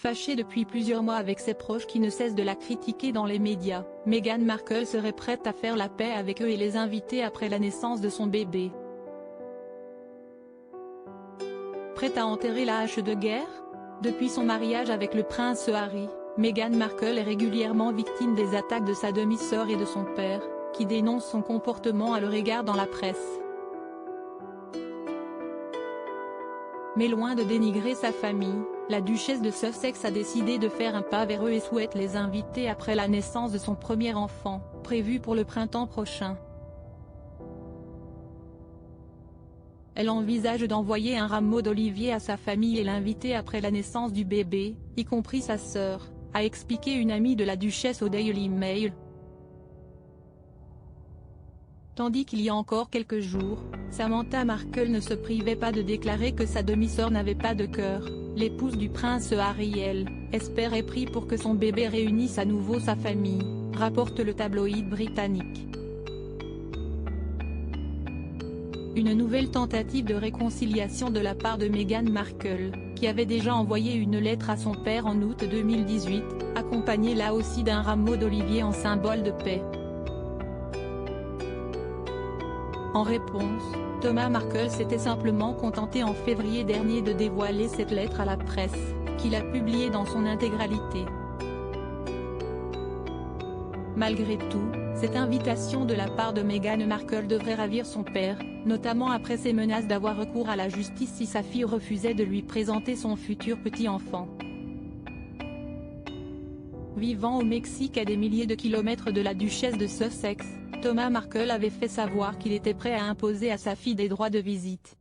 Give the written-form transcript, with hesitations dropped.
Fâchée depuis plusieurs mois avec ses proches qui ne cessent de la critiquer dans les médias, Meghan Markle serait prête à faire la paix avec eux et les inviter après la naissance de son bébé. Prête à enterrer la hache de guerre? Depuis son mariage avec le prince Harry, Meghan Markle est régulièrement victime des attaques de sa demi-sœur et de son père, qui dénoncent son comportement à leur égard dans la presse. Mais loin de dénigrer sa famille, la duchesse de Sussex a décidé de faire un pas vers eux et souhaite les inviter après la naissance de son premier enfant, prévu pour le printemps prochain. Elle envisage d'envoyer un rameau d'olivier à sa famille et l'inviter après la naissance du bébé, y compris sa sœur, a expliqué une amie de la duchesse au Daily Mail. Tandis qu'il y a encore quelques jours, Samantha Markle ne se privait pas de déclarer que sa demi-sœur n'avait pas de cœur. L'épouse du prince Harry, elle, espère et prie pour que son bébé réunisse à nouveau sa famille, rapporte le tabloïd britannique. Une nouvelle tentative de réconciliation de la part de Meghan Markle, qui avait déjà envoyé une lettre à son père en août 2018, accompagnée là aussi d'un rameau d'olivier en symbole de paix. En réponse, Thomas Markle s'était simplement contenté en février dernier de dévoiler cette lettre à la presse, qu'il a publiée dans son intégralité. Malgré tout, cette invitation de la part de Meghan Markle devrait ravir son père, notamment après ses menaces d'avoir recours à la justice si sa fille refusait de lui présenter son futur petit-enfant. Vivant au Mexique à des milliers de kilomètres de la duchesse de Sussex, Thomas Markle avait fait savoir qu'il était prêt à imposer à sa fille des droits de visite.